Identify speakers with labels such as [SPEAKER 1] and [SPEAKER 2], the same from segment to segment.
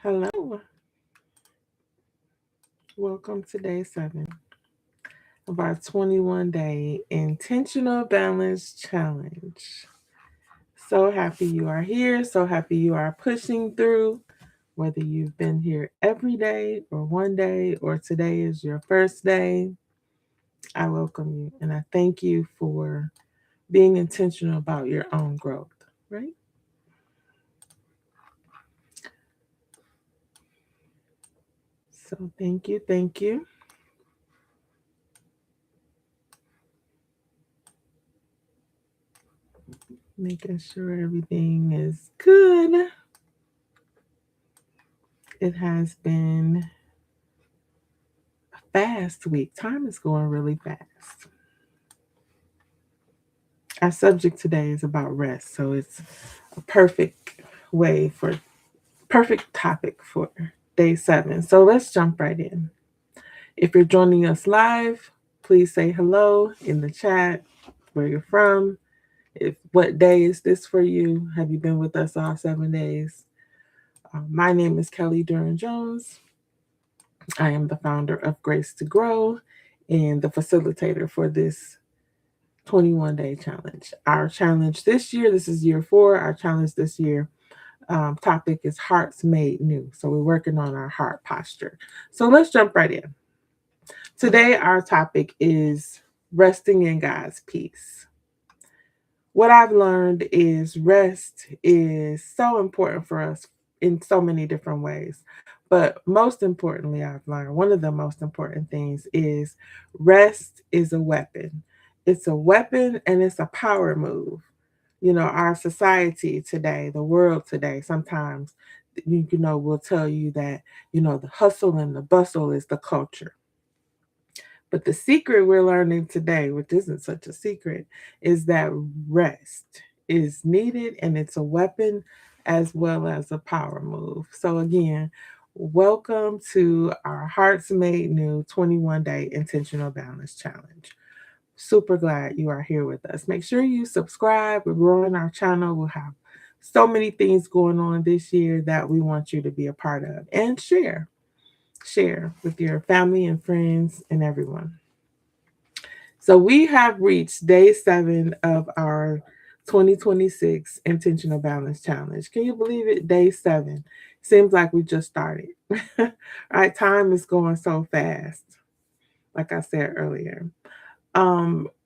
[SPEAKER 1] Hello, welcome to day 7 of our 21-day intentional balance challenge. So happy you are here, so happy you are pushing through, whether you've been here every day or one day or today is your first day. I welcome you and I thank you for being intentional about your own growth, right? So thank you, thank you. Making sure everything is good. It has been a fast week. Time is going really fast. Our subject today is about rest, so it's a perfect topic for day 7. So let's jump right in. If you're joining us live, please say hello in the chat, where you're from. If what day is this for you? Have you been with us all 7 days? My name is Kelley Duren-Jones. I am the founder of Grace to Grow and the facilitator for this 21-day challenge. Our challenge this year, this is year 4. Our challenge this year topic is hearts made new. So we're working on our heart posture. So let's jump right in. Today, our topic is resting in God's peace. What I've learned is rest is so important for us in so many different ways. But most importantly, I've learned one of the most important things is rest is a weapon. It's a weapon and it's a power move. Our society today, the world today, sometimes, will tell you that, the hustle and the bustle is the culture. But the secret we're learning today, which isn't such a secret, is that rest is needed and it's a weapon as well as a power move. So, again, welcome to our Hearts Made New 21-day intentional balance challenge. Super glad you are here with us. Make sure you subscribe. We're growing our channel. We'll have so many things going on this year that we want you to be a part of, and share with your family and friends and everyone. So we have reached day 7 of our 2026 Intentional Balance Challenge. Can you believe it? Day 7. Seems like we just started. All right, time is going so fast, like I said earlier.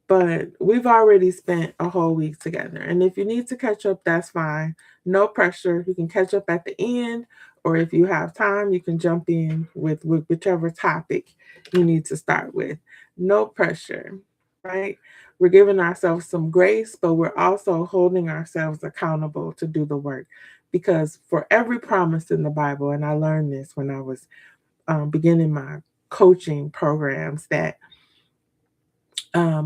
[SPEAKER 1] But we've already spent a whole week together. And if you need to catch up, that's fine. No pressure. You can catch up at the end, or if you have time, you can jump in with whichever topic you need to start with. No pressure, right? We're giving ourselves some grace, but we're also holding ourselves accountable to do the work. Because for every promise in the Bible, and I learned this when I was beginning my coaching programs, that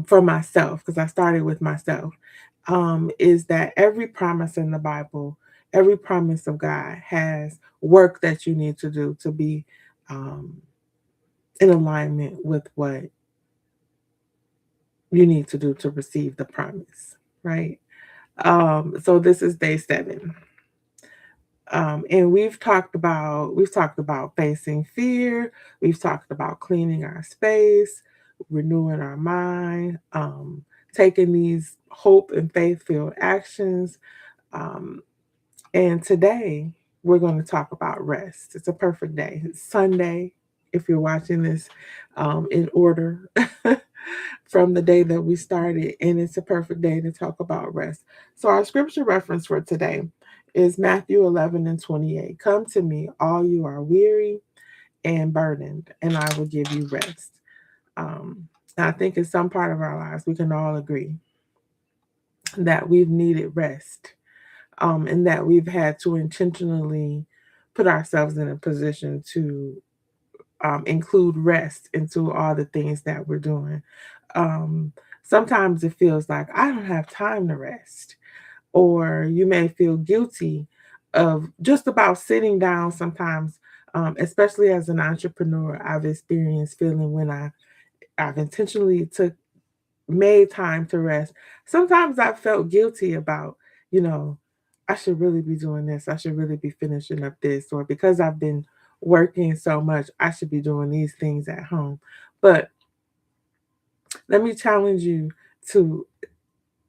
[SPEAKER 1] for myself, because I started with myself, is that every promise in the Bible, every promise of God has work that you need to do to be um, in alignment with what you need to do to receive the promise, right? So this is day 7. And we've talked about facing fear, we've talked about cleaning our space, renewing our mind, taking these hope and faith filled actions. Um, and today we're going to talk about rest. It's a perfect day. It's Sunday, if you're watching this in order from the day that we started, and it's a perfect day to talk about rest. So, our scripture reference for today is Matthew 11:28. Come to me, all you are weary and burdened, and I will give you rest. And I think in some part of our lives, we can all agree that we've needed rest, and that we've had to intentionally put ourselves in a position to include rest into all the things that we're doing. Sometimes it feels like I don't have time to rest, or you may feel guilty of just about sitting down sometimes, especially as an entrepreneur. I've experienced feeling when I've intentionally made time to rest. Sometimes I felt guilty about, you know, I should really be doing this. I should really be finishing up this. Or because I've been working so much, I should be doing these things at home. But let me challenge you to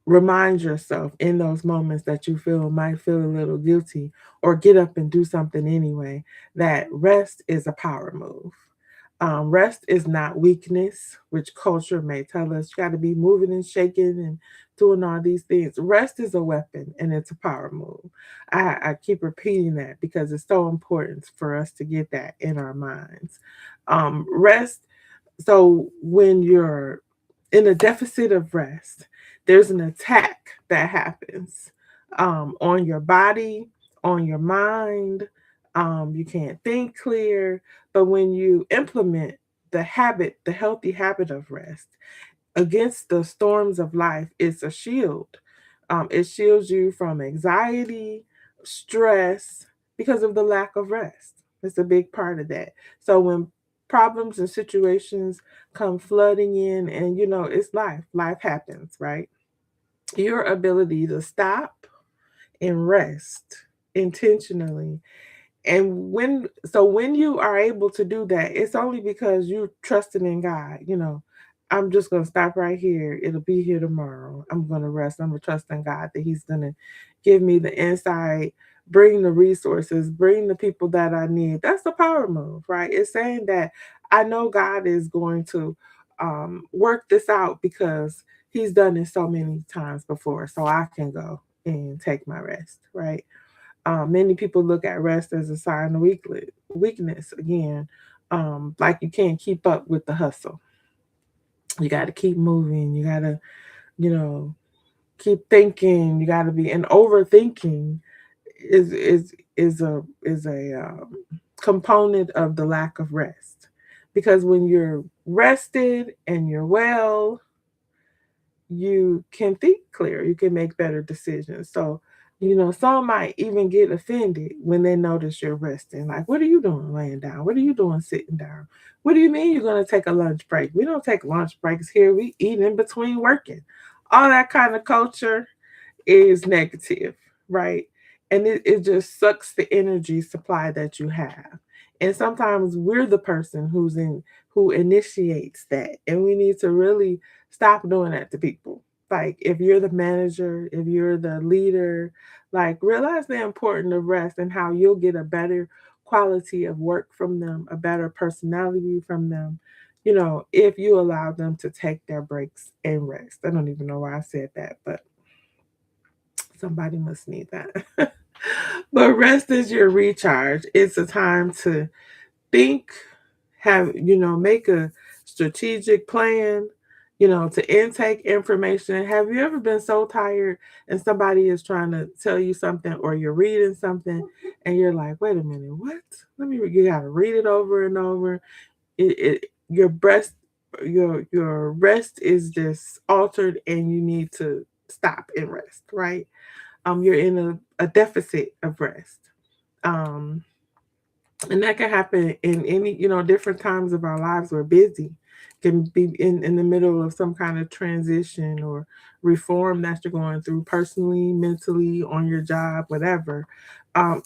[SPEAKER 1] remind yourself in those moments that you might feel a little guilty or get up and do something anyway, that rest is a power move. Rest is not weakness, which culture may tell us you got to be moving and shaking and doing all these things. Rest is a weapon and it's a power move. I keep repeating that because it's so important for us to get that in our minds. Rest, so when you're in a deficit of rest, there's an attack that happens on your body, on your mind. You can't think clear. But when you implement the healthy habit of rest against the storms of life, it's a shield. It shields you from anxiety, stress, because of the lack of rest. It's a big part of that. So when problems and situations come flooding in, and it's life happens, right? Your ability to stop and rest intentionally, and when you are able to do that, it's only because you trusted in God. I'm just gonna stop right here. It'll be here tomorrow. I'm gonna rest. I'm gonna trust in God that He's gonna give me the insight, bring the resources, bring the people that I need. That's the power move, right? It's saying that I know God is going to work this out because He's done it so many times before, so I can go and take my rest, right? Many people look at rest as a sign of weakness. Again, like you can't keep up with the hustle. You got to keep moving. You got to, you know, keep thinking. You got to be, and overthinking is a component of the lack of rest. Because when you're rested and you're well, you can think clear, you can make better decisions. So, some might even get offended when they notice you're resting. Like, what are you doing laying down? What are you doing sitting down? What do you mean you're going to take a lunch break? We don't take lunch breaks here. We eat in between working. All that kind of culture is negative, right? And it just sucks the energy supply that you have. And sometimes we're the person who initiates that. And we need to really stop doing that to people. Like if you're the manager, if you're the leader, like realize the importance of rest and how you'll get a better quality of work from them, a better personality from them, if you allow them to take their breaks and rest. I don't even know why I said that, but somebody must need that. But rest is your recharge. It's a time to think, make a strategic plan, to intake information. Have you ever been so tired and somebody is trying to tell you something or you're reading something and you're like, wait a minute, what? You gotta read it over and over. Your breast, your rest is just altered and you need to stop and rest, right? You're in a deficit of rest. Um, and that can happen in any, different times of our lives. We're busy, can be in the middle of some kind of transition or reform that you're going through personally, mentally, on your job, whatever.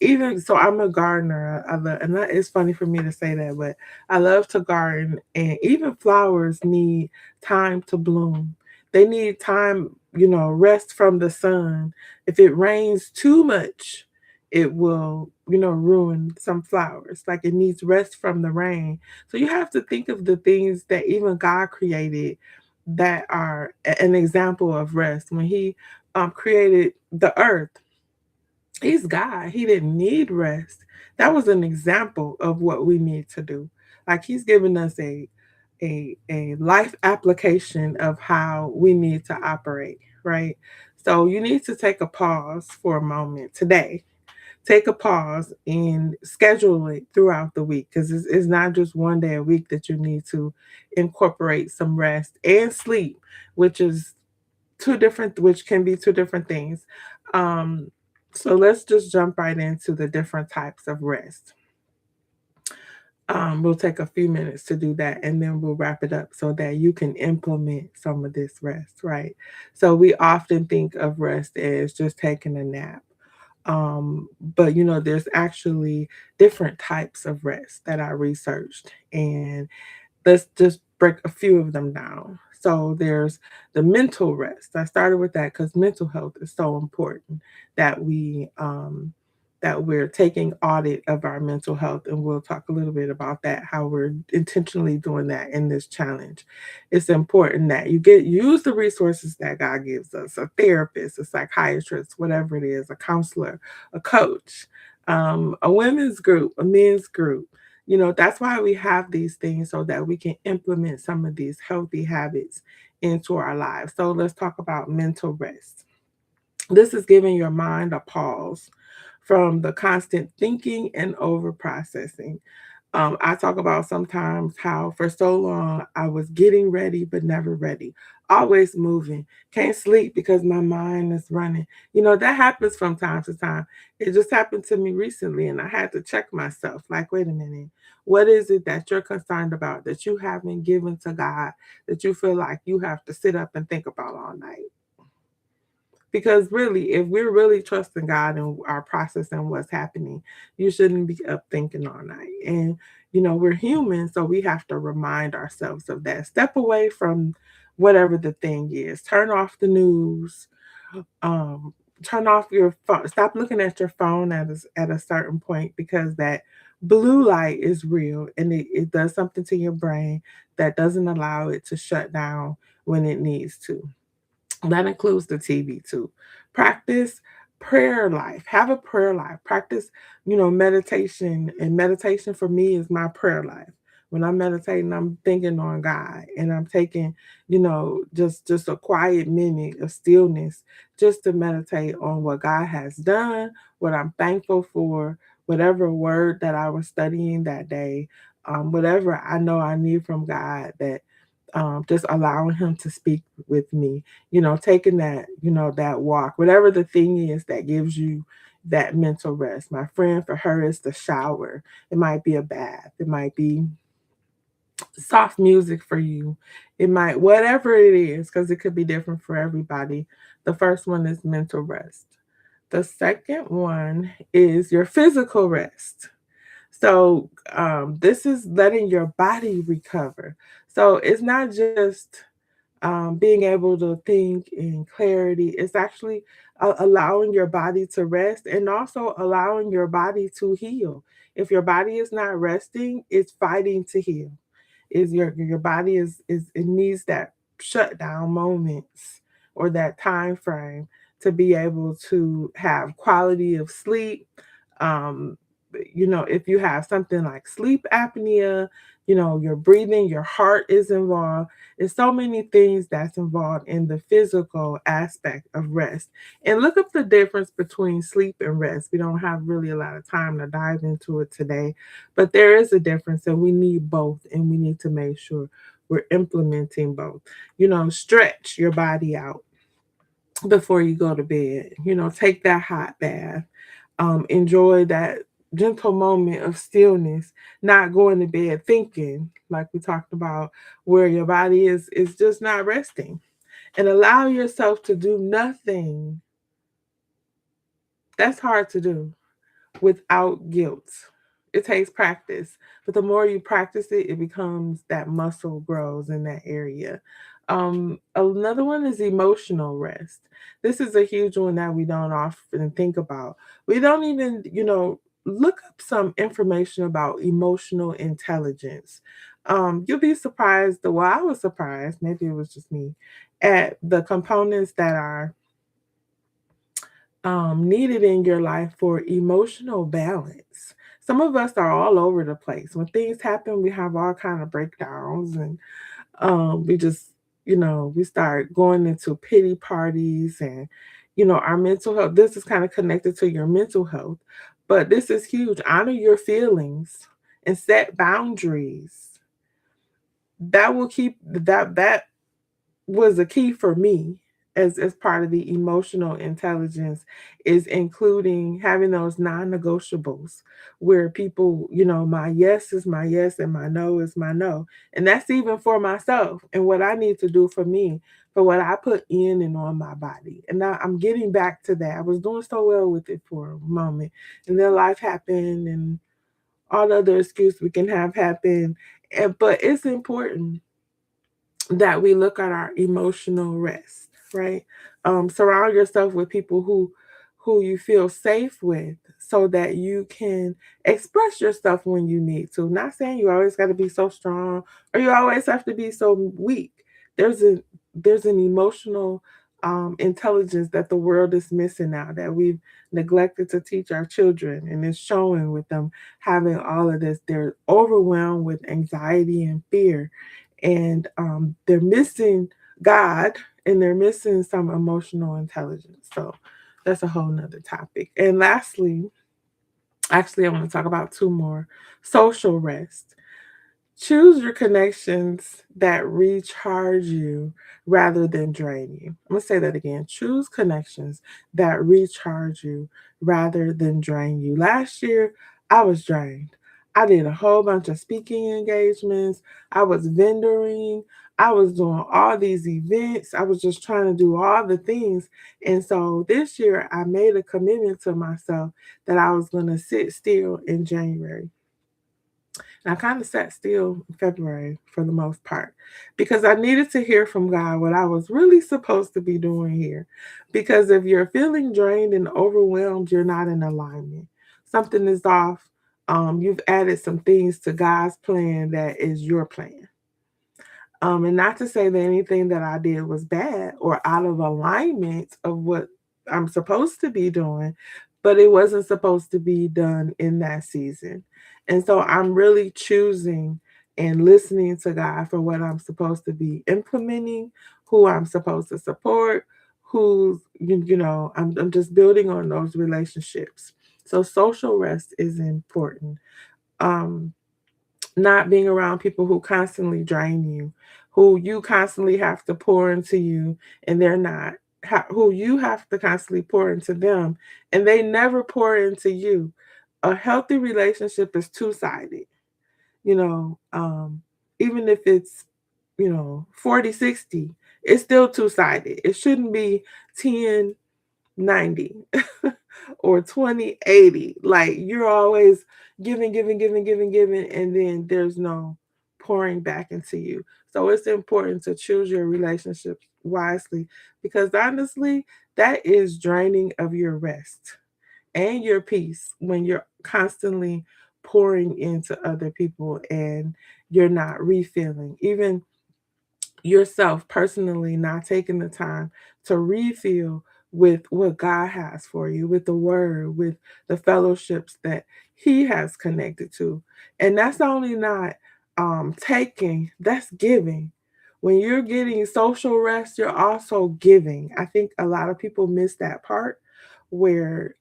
[SPEAKER 1] Even so, I'm a gardener. I love, and that is funny for me to say that, but I love to garden, and even flowers need time to bloom. They need time, rest from the sun. If it rains too much, it will, ruin some flowers. Like it needs rest from the rain. So you have to think of the things that even God created that are an example of rest. When He created the earth, He's God. He didn't need rest. That was an example of what we need to do. Like He's given us a life application of how we need to operate, right? So you need to take a pause for a moment today. Take a pause and schedule it throughout the week, because it's not just one day a week that you need to incorporate some rest and sleep, which is which can be two different things. Um, so let's just jump right into the different types of rest. We'll take a few minutes to do that and then we'll wrap it up so that you can implement some of this rest, right? So we often think of rest as just taking a nap. But there's actually different types of rest that I researched, and let's just break a few of them down. So there's the mental rest. I started with that because mental health is so important that we're taking audit of our mental health, and we'll talk a little bit about that, how we're intentionally doing that in this challenge. It's important that you use the resources that God gives us: a therapist, a psychiatrist, whatever it is, a counselor, a coach, a women's group, a men's group. That's why we have these things, so that we can implement some of these healthy habits into our lives. So let's talk about mental rest. This is giving your mind a pause from the constant thinking and over processing. I talk about sometimes how for so long I was getting ready but never ready, always moving, can't sleep because my mind is running. That happens from time to time. It just happened to me recently, and I had to check myself like, wait a minute, what is it that you're concerned about that you haven't given to God, that you feel like you have to sit up and think about all night? Because really, if we're really trusting God and our process and what's happening, you shouldn't be up thinking all night. And, we're human, so we have to remind ourselves of that. Step away from whatever the thing is. Turn off the news. Um, Turn off your phone. Stop looking at your phone at a certain point, because that blue light is real, and it does something to your brain that doesn't allow it to shut down when it needs to. That includes the TV too. Practice prayer life. Have a prayer life. Practice, meditation. And meditation for me is my prayer life. When I'm meditating, I'm thinking on God, and I'm taking, just a quiet minute of stillness just to meditate on what God has done, what I'm thankful for, whatever word that I was studying that day, whatever I know I need from God, that just allowing him to speak with me, taking that walk, whatever the thing is that gives you that mental rest. My friend, for her, is the shower. It might be a bath. It might be soft music for you. It might, whatever it is, because it could be different for everybody. The first one is mental rest. The second one is your physical rest. So this is letting your body recover. So it's not just being able to think in clarity. It's actually allowing your body to rest, and also allowing your body to heal. If your body is not resting, it's fighting to heal. Is your body is it needs that shutdown moments, or that time frame, to be able to have quality of sleep. um if you have something like sleep apnea, your breathing, your heart is involved. There's so many things that's involved in the physical aspect of rest. And look up the difference between sleep and rest. We don't have really a lot of time to dive into it today, but there is a difference, and we need both, and we need to make sure we're implementing both. Stretch your body out before you go to bed. Take that hot bath. Enjoy that gentle moment of stillness, not going to bed thinking, like we talked about, where your body is just not resting. And allow yourself to do nothing. That's hard to do without guilt. It takes practice, but the more you practice it, it becomes that muscle grows in that area. Another one is emotional rest. This is a huge one that we don't often think about. We don't even, look up some information about emotional intelligence. You'll be surprised. Well, I was surprised, maybe it was just me, at the components that are needed in your life for emotional balance. Some of us are all over the place. When things happen, we have all kind of breakdowns, and we just, we start going into pity parties, and our mental health. This is kind of connected to your mental health, but this is huge. Honor your feelings and set boundaries. That will keep that was a key for me, as part of the emotional intelligence, is including having those non-negotiables, where people, my yes is my yes and my no is my no. And that's even for myself and what I need to do for me for what I put in and on my body. And now I'm getting back to that. I was doing so well with it for a moment, and then life happened, and all the other excuse we can have happen. But it's important that we look at our emotional rest, right? Surround yourself with people who you feel safe with, so that you can express yourself when you need to. Not saying you always got to be so strong or you always have to be so weak. There's a there's an emotional intelligence that the world is missing now, that we've neglected to teach our children, and it's showing with them having all of this. They're overwhelmed with anxiety and fear, and they're missing God, and they're missing some emotional intelligence. So that's a whole nother topic. And lastly, actually, I want to talk about two more: social rest. Choose your connections that recharge you rather than drain you. I'm going to say that again. Choose connections that recharge you rather than drain you. Last year, I was drained. I did a whole bunch of speaking engagements. I was vendoring. I was doing all these events. I was just trying to do all the things. And so this year, I made a commitment to myself that I was going to sit still in January. And I kind of sat still in February for the most part, because I needed to hear from God what I was really supposed to be doing here. Because if you're feeling drained and overwhelmed, you're not in alignment. Something is off. You've added some things to God's plan that is your plan. And not to say that anything that I did was bad or out of alignment of what I'm supposed to be doing, but it wasn't supposed to be done in that season. And so I'm really choosing and listening to God for what I'm supposed to be implementing, who I'm supposed to support, I'm just building on those relationships. So social rest is important. Um, Not being around people who constantly drain you, who you constantly have to pour into you, and they're not, who you have to constantly pour into them, and they never pour into you. A healthy relationship is two-sided, you know, even if it's, 40-60, it's still two-sided. It shouldn't be 10-90 or 20-80. Like, you're always giving, giving, giving, giving, giving, and then there's no pouring back into you. So it's important to choose your relationships wisely, because honestly, that is draining of your rest and your peace when you're constantly pouring into other people and you're not refilling. Even yourself personally, not taking the time to refill with what God has for you, with the word, with the fellowships that He has connected to. And that's only not taking, that's giving. When you're getting social rest, you're also giving. I think a lot of people miss that part where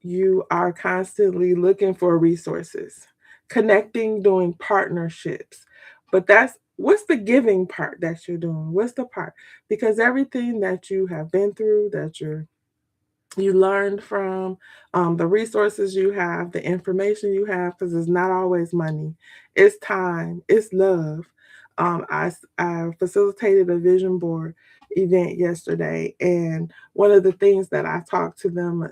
[SPEAKER 1] you are constantly looking for resources, connecting, doing partnerships. But that's what's the giving part that you're doing? What's the part? Because everything that you have been through, that you learned from, the resources you have, the information you have, because it's not always money, it's time, it's love. I facilitated a vision board event yesterday, and one of the things that I talked to them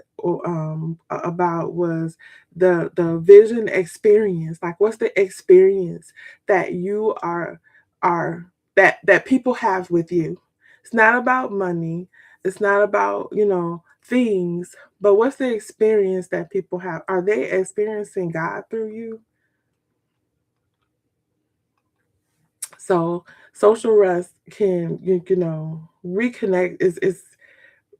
[SPEAKER 1] about was the vision experience. Like, what's the experience that you are that people have with you? It's not about money. It's not about, things, but what's the experience that people have? Are they experiencing God through you? So social rest can, reconnect, is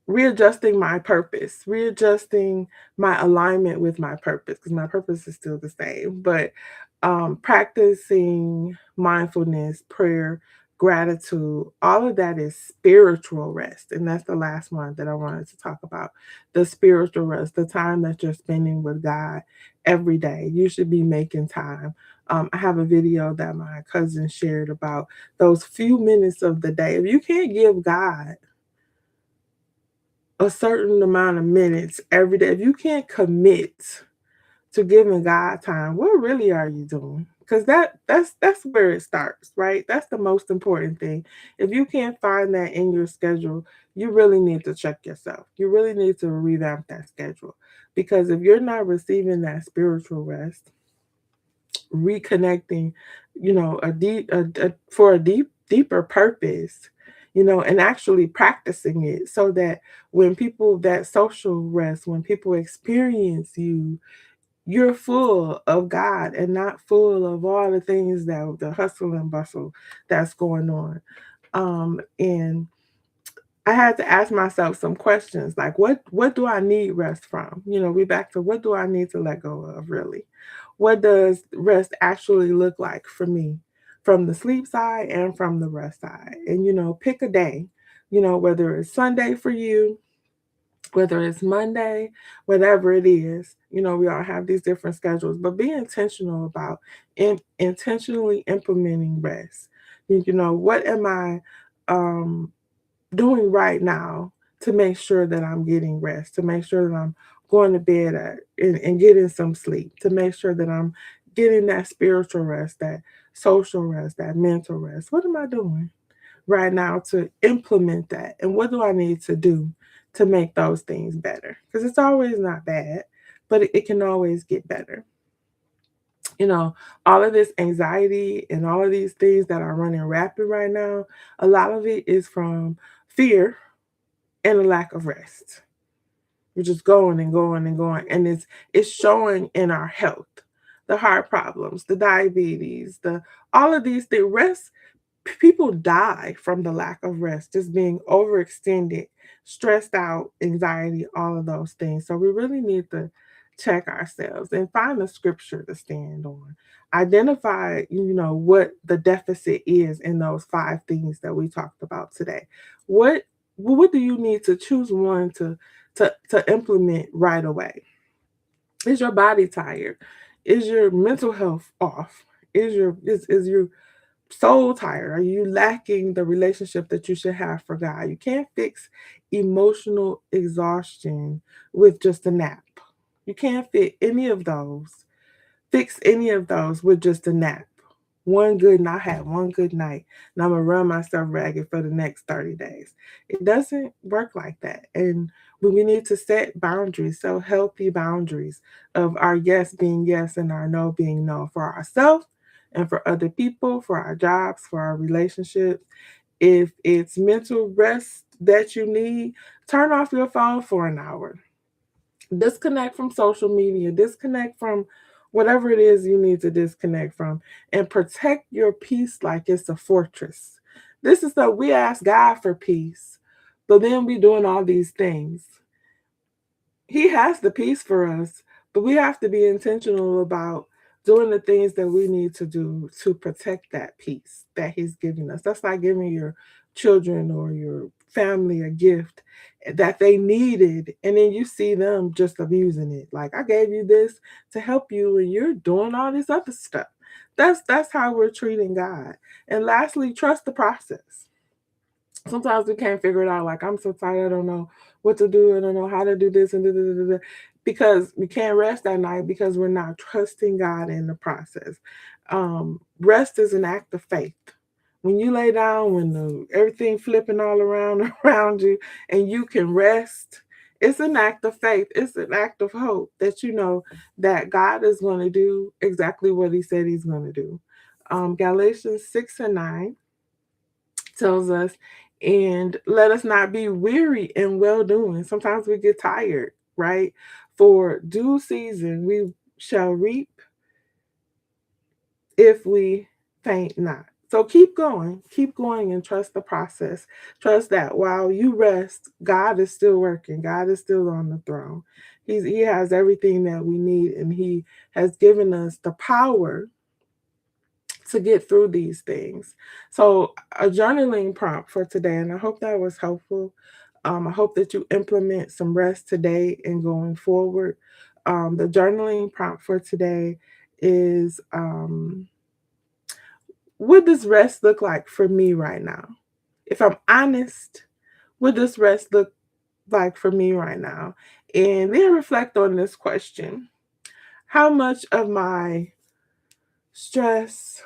[SPEAKER 1] readjusting my purpose, readjusting my alignment with my purpose, because my purpose is still the same. But practicing mindfulness, prayer, gratitude, all of that is spiritual rest. And that's the last one that I wanted to talk about: the spiritual rest, the time that you're spending with God every day. You should be making time. I have a video that my cousin shared about those few minutes of the day. If you can't give God a certain amount of minutes every day, if you can't commit to giving God time, what really are you doing? because that's where it starts, right? That's the most important thing. If you can't find that in your schedule, you really need to check yourself. You really need to revamp that schedule, because if you're not receiving that spiritual rest, reconnecting, for a deeper purpose, and actually practicing it, so that when people that social rest, when people experience you, you're full of God and not full of all the things, that the hustle and bustle that's going on. And I had to ask myself some questions, like what do I need rest from? We back to, what do I need to let go of, really? What does rest actually look like for me, from the sleep side and from the rest side? And pick a day, whether it's Sunday for you, whether it's Monday, whatever it is. We all have these different schedules, but be intentional about intentionally implementing rest. What am I um doing right now to make sure that I'm getting rest, to make sure that I'm going to bed and getting some sleep, to make sure that I'm getting that spiritual rest, that social rest, that mental rest? What am I doing right now to implement that? And what do I need to do to make those things better? Because it's always not bad, but it can always get better. You know, all of this anxiety and all of these things that are running rapid right now, a lot of it is from fear and a lack of rest. We're just going and going and going, and it's showing in our health, the heart problems, the diabetes, the all of these things. Rest, people die from the lack of rest, just being overextended, stressed out, anxiety, all of those things. So we really need to check ourselves and find a scripture to stand on. Identify, what the deficit is in those five things that we talked about today. What what do you need to choose one to implement right away? Is your body tired? Is your mental health off? Is your soul tired? Are you lacking the relationship that you should have for God? You can't fix emotional exhaustion with just a nap. You can't fix any of those with just a nap. One good night, I had one good night, and I'm gonna run myself ragged for the next 30 days. It doesn't work like that. And we need to set boundaries, so healthy boundaries of our yes being yes and our no being no, for ourselves and for other people, for our jobs, for our relationships. If it's mental rest that you need, turn off your phone for an hour. Disconnect from social media, disconnect from whatever it is you need to disconnect from, and protect your peace like it's a fortress. This is so we ask God for peace, but then we doing all these things. He has the peace for us, but we have to be intentional about doing the things that we need to do to protect that peace that He's giving us. That's like giving your children or your family a gift that they needed, and then you see them just abusing it. Like, I gave you this to help you, and you're doing all this other stuff. That's how we're treating God. And lastly, trust the process. Sometimes we can't figure it out. Like, I'm so tired, I don't know what to do, I don't know how to do this and da, da, da, da, because we can't rest that night because we're not trusting God in the process. Rest is an act of faith. When you lay down, when everything flipping all around around you, and you can rest, it's an act of faith. It's an act of hope that you know that God is going to do exactly what He said He's going to do. Galatians 6:9 tells us, and let us not be weary in well doing. Sometimes we get tired, right? For due season we shall reap if we faint not. So keep going, and trust the process. Trust that while you rest, God is still working. God is still on the throne. He has everything that we need, and He has given us the power to get through these things. So, a journaling prompt for today, and I hope that was helpful. I hope that you implement some rest today and going forward. The journaling prompt for today is, what does rest look like for me right now? If I'm honest, what does rest look like for me right now? And then reflect on this question: how much of my stress,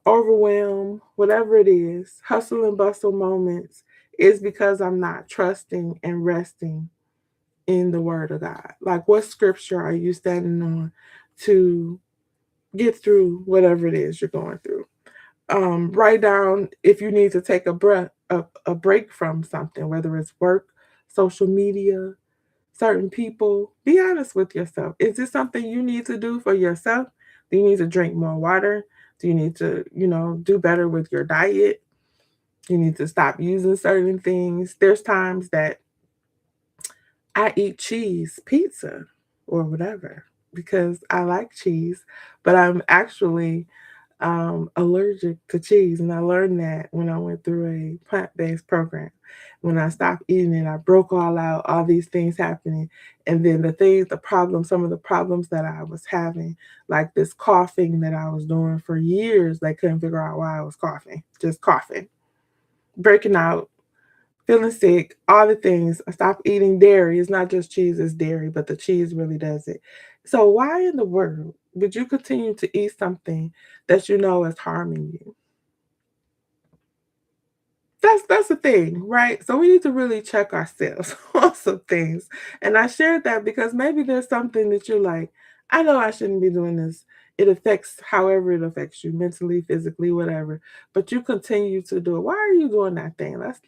[SPEAKER 1] overwhelm, whatever it is, hustle and bustle moments, is because I'm not trusting and resting in the word of God. Like, what scripture are you standing on to get through whatever it is you're going through? Write down if you need to take a break from something, whether it's work, social media, certain people. Be honest with yourself. Is this something you need to do for yourself? Do you need to drink more water? Do you need to, do better with your diet? You need to stop using certain things. There's times that I eat cheese, pizza, or whatever because I like cheese, but I'm actually allergic to cheese. And I learned that when I went through a plant based program. When I stopped eating it, I broke all out, all these things happening. And then some of the problems that I was having, like this coughing that I was doing for years, they couldn't figure out why I was coughing, just coughing, breaking out, feeling sick, all the things. I stopped eating dairy. It's not just cheese, it's dairy, but the cheese really does it. So why in the world would you continue to eat something that you know is harming you? That's the thing, right? So we need to really check ourselves on some things. And I shared that because maybe there's something that you're like, I know I shouldn't be doing this. It affects however it affects you, mentally, physically, whatever. But you continue to do it. Why are you doing that thing? Let's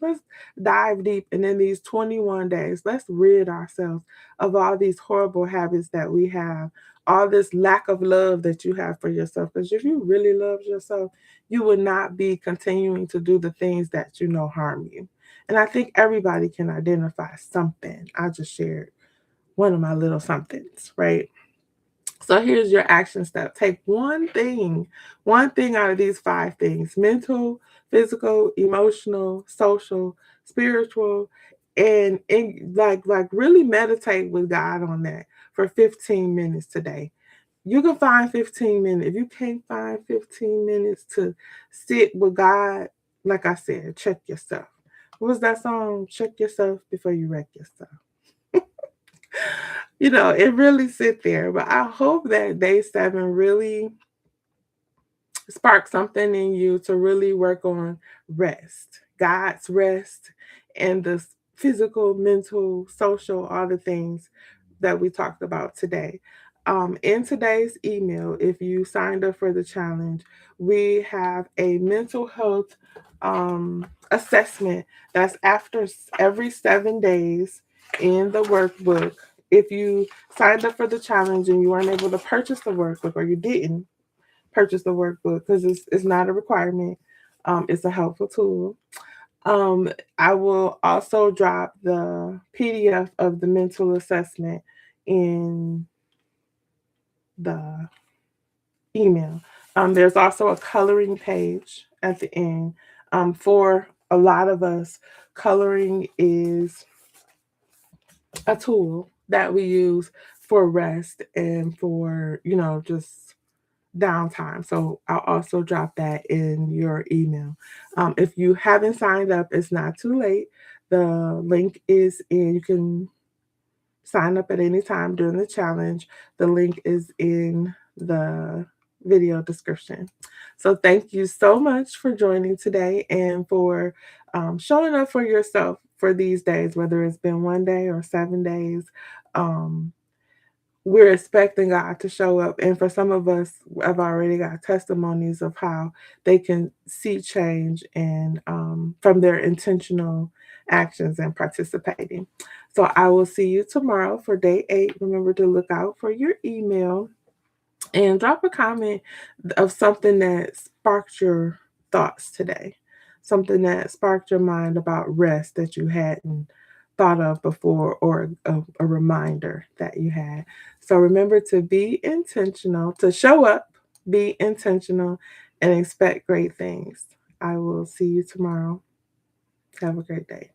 [SPEAKER 1] dive deep. And in these 21 days, let's rid ourselves of all these horrible habits that we have, all this lack of love that you have for yourself. Because if you really love yourself, you would not be continuing to do the things that you know harm you. And I think everybody can identify something. I just shared one of my little somethings, right? So here's your action step. Take one thing out of these five things: mental, physical, emotional, social, spiritual, and like really meditate with God on that for 15 minutes today. You can find 15 minutes. If you can't find 15 minutes to sit with God, like I said, check yourself. What was that song? Check yourself before you wreck yourself. It really sit there. But I hope that day 7 really spark something in you to really work on rest, God's rest, and the physical, mental, social, all the things that we talked about today. In today's email, if you signed up for the challenge, we have a mental health assessment that's after every 7 days in the workbook. If you signed up for the challenge and you weren't able to purchase the workbook or you didn't, purchase the workbook because it's not a requirement. It's a helpful tool. I will also drop the PDF of the mental assessment in the email. There's also a coloring page at the end. For a lot of us, coloring is a tool that we use for rest and for, just downtime. So I'll also drop that in your email. If you haven't signed up, it's not too late. The link is in, you can sign up at any time during the challenge. The link is in the video description. So thank you so much for joining today and for showing up for yourself for these days, whether it's been 1 day or 7 days. Um, we're expecting God to show up. And for some of us, I've already got testimonies of how they can see change and from their intentional actions and participating. So I will see you tomorrow for day 8. Remember to look out for your email and drop a comment of something that sparked your thoughts today, something that sparked your mind about rest that you hadn't thought of before, or a reminder that you had. So remember to be intentional, to show up, be intentional, and expect great things. I will see you tomorrow. Have a great day.